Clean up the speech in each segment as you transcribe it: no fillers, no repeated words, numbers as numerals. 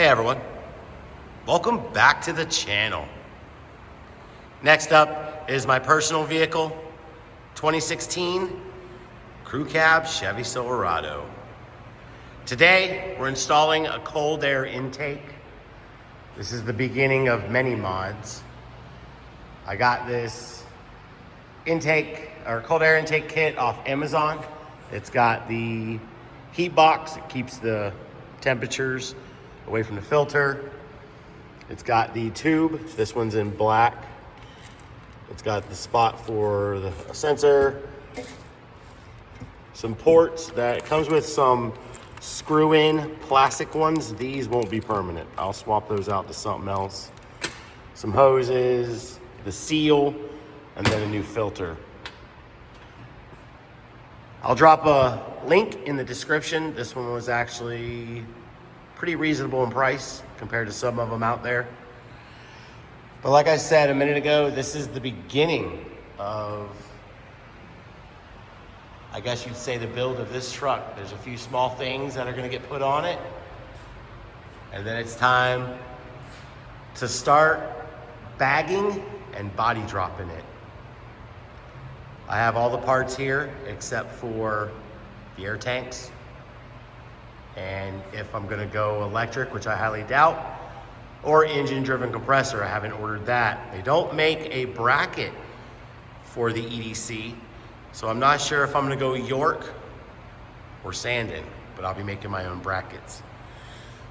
Hey everyone, welcome back to the channel. Next up is my personal vehicle, 2016 Crew Cab Chevy Silverado. Today, we're installing a cold air intake. This is the beginning of many mods. I got this intake, or cold air intake kit off Amazon. It's got the heat box, it keeps the temperatures away from the filter. It's got the tube, this one's in black. It's got the spot for the sensor, some ports that comes with some screw-in plastic ones. These won't be permanent. I'll swap those out to something else. Some hoses, the seal, and then a new filter. I'll drop a link in the description. This one was actually pretty reasonable in price compared to some of them out there. But like I said a minute ago, this is the beginning of, I guess you'd say, the build of this truck. There's a few small things that are gonna get put on it, and then it's time to start bagging and body dropping it. I have all the parts here except for the air tanks. And if I'm gonna go electric, which I highly doubt, or engine-driven compressor, I haven't ordered that. They don't make a bracket for the EDC, so I'm not sure if I'm gonna go York or Sandon, but I'll be making my own brackets.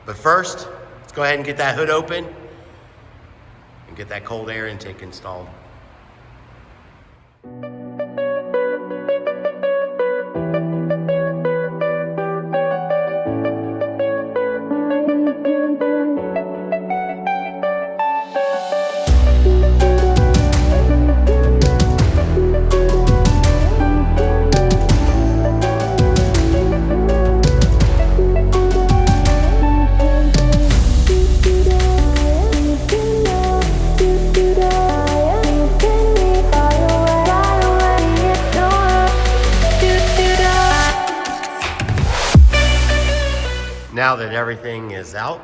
But first, let's go ahead and get that hood open and get that cold air intake installed. Now that everything is out,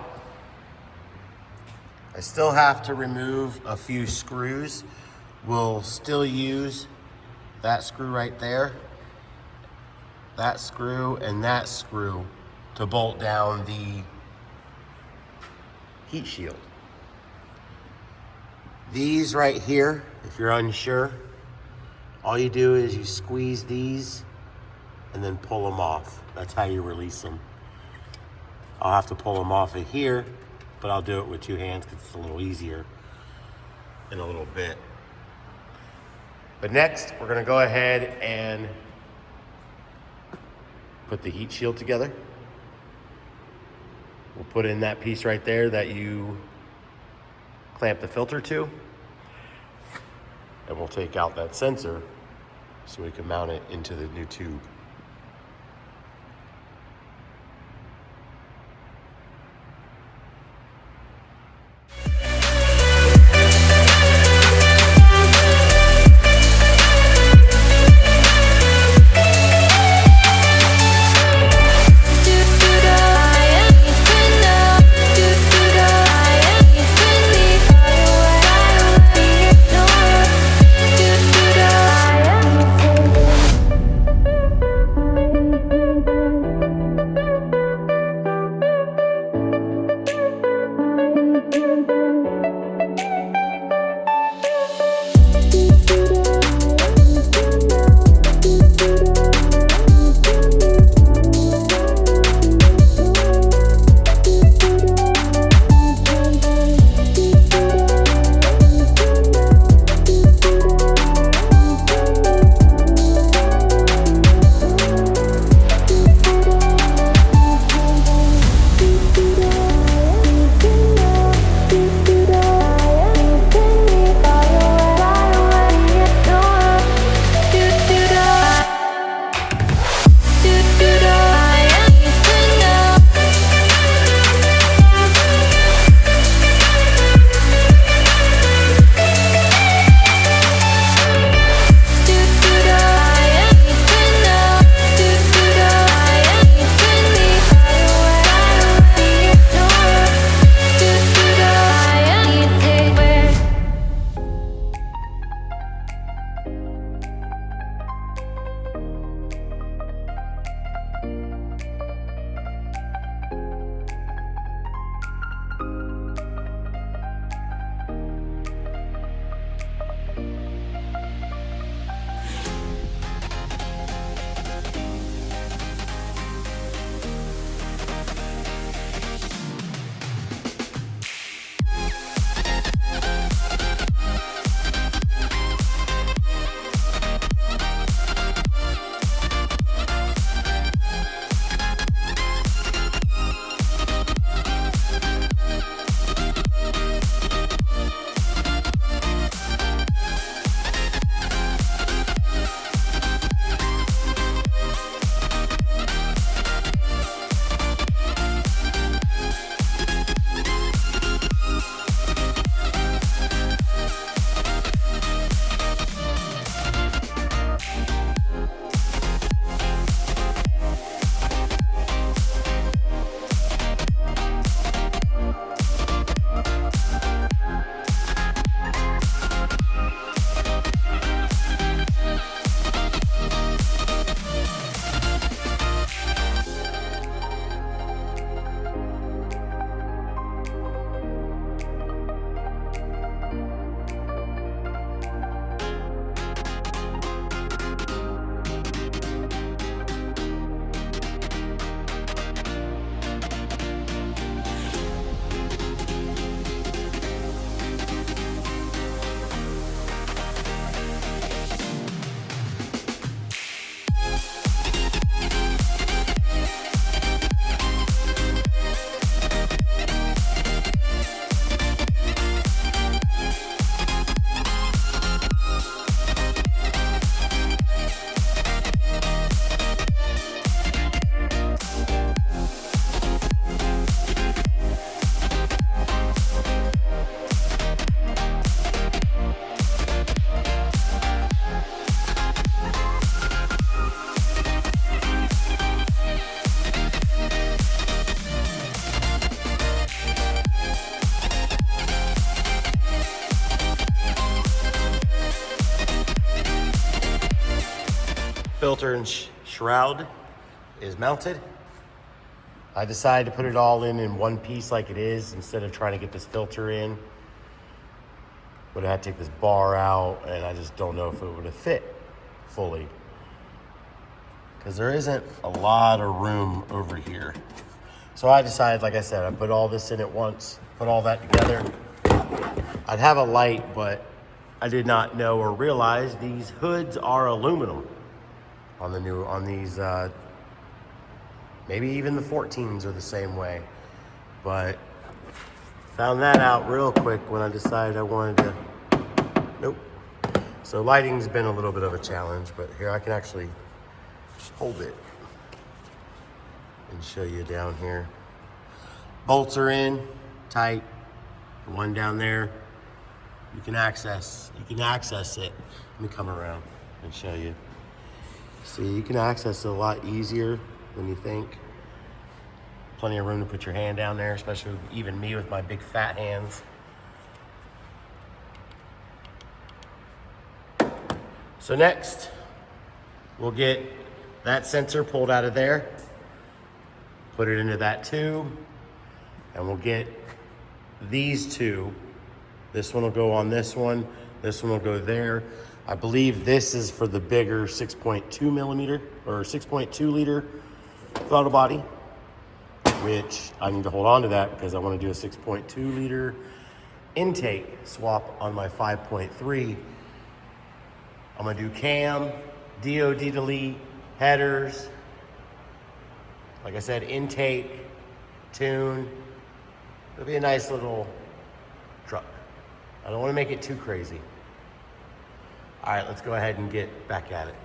I still have to remove a few screws. We'll still use that screw right there, that screw, and that screw to bolt down the heat shield. These right here, if you're unsure, all you do is you squeeze these and then pull them off. That's how you release them. I'll have to pull them off of here, but I'll do it with two hands because it's a little easier in a little bit. But next, we're gonna go ahead and put the heat shield together. We'll put in that piece right there that you clamp the filter to, and we'll take out that sensor so we can mount it into the new tube. filter and shroud is mounted. I decided to put it all in one piece like it is instead of trying to get this filter in. Would have had to take this bar out, and I just don't know if it would have fit fully, because there isn't a lot of room over here. So I decided, like I said, I put all this in at once, put all that together. I'd have a light, but I did not know or realize these hoods are aluminum on these, maybe even the 14s are the same way, but found that out real quick when I decided I wanted to, nope. So lighting's been a little bit of a challenge, but here I can actually hold it and show you down here. Bolts are in tight. The one down there, you can access it. Let me come around and show you. See, you can access it a lot easier than you think. Plenty of room to put your hand down there, especially even me with my big fat hands. So next, we'll get that sensor pulled out of there, put it into that tube, and we'll get these two. This one will go on this one will go there. I believe this is for the bigger 6.2 millimeter or 6.2 liter throttle body, which I need to hold on to that because I want to do a 6.2 liter intake swap on my 5.3. I'm gonna do cam, DOD delete, headers. Like I said, intake, tune. It'll be a nice little truck. I don't want to make it too crazy. All right, let's go ahead and get back at it.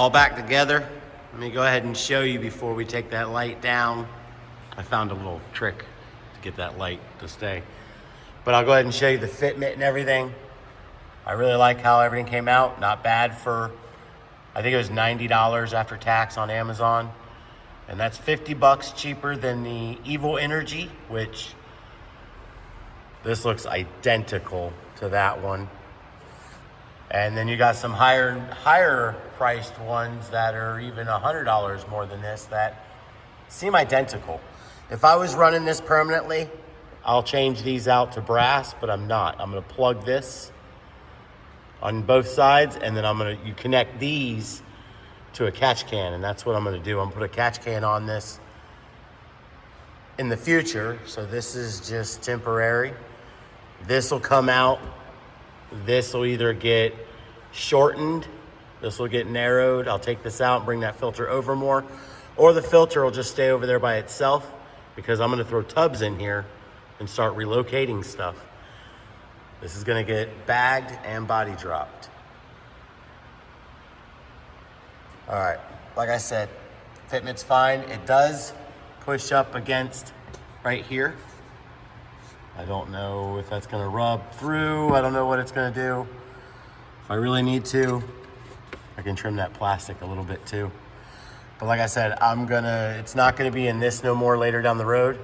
all back together. Let me go ahead and show you before we take that light down. I found a little trick to get that light to stay. But I'll go ahead and show you the fitment and everything. I really like how everything came out. Not bad for, I think it was $90 after tax on Amazon. And that's $50 cheaper than the Evil Energy, which this looks identical to that one. And then you got some higher priced ones that are even $100 more than this that seem identical. If I was running this permanently, I'll change these out to brass, but I'm not. I'm gonna plug this on both sides, and then you connect these to a catch can, and that's what I'm gonna do. I'm gonna put a catch can on this in the future, so this is just temporary. This will come out. This will either get shortened, this will get narrowed. I'll take this out and bring that filter over more, or the filter will just stay over there by itself because I'm gonna throw tubs in here and start relocating stuff. This is gonna get bagged and body dropped. All right, like I said, fitment's fine. It does push up against right here. I don't know if that's gonna rub through. I don't know what it's gonna do. If I really need to, I can trim that plastic a little bit too. But like I said, it's not gonna be in this no more later down the road.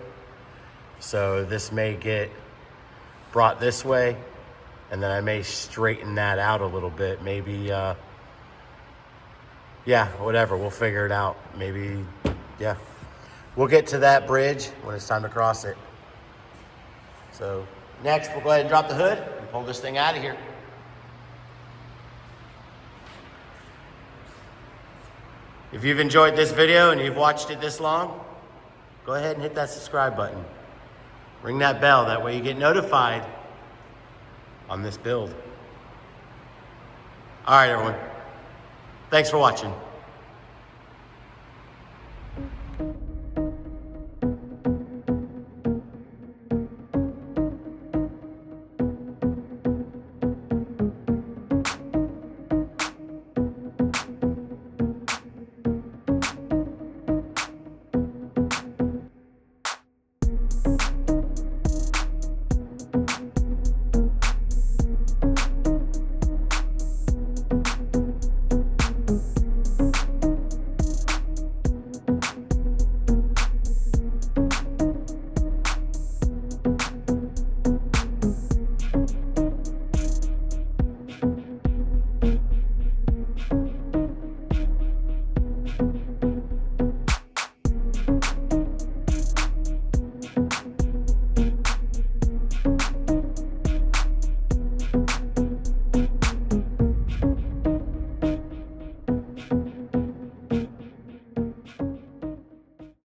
So this may get brought this way, and then I may straighten that out a little bit. Maybe, yeah, whatever, we'll figure it out. Maybe, yeah. We'll get to that bridge when it's time to cross it. So next, we'll go ahead and drop the hood and pull this thing out of here. If you've enjoyed this video and you've watched it this long, go ahead and hit that subscribe button. Ring that bell, that way you get notified on this build. All right, everyone. Thanks for watching.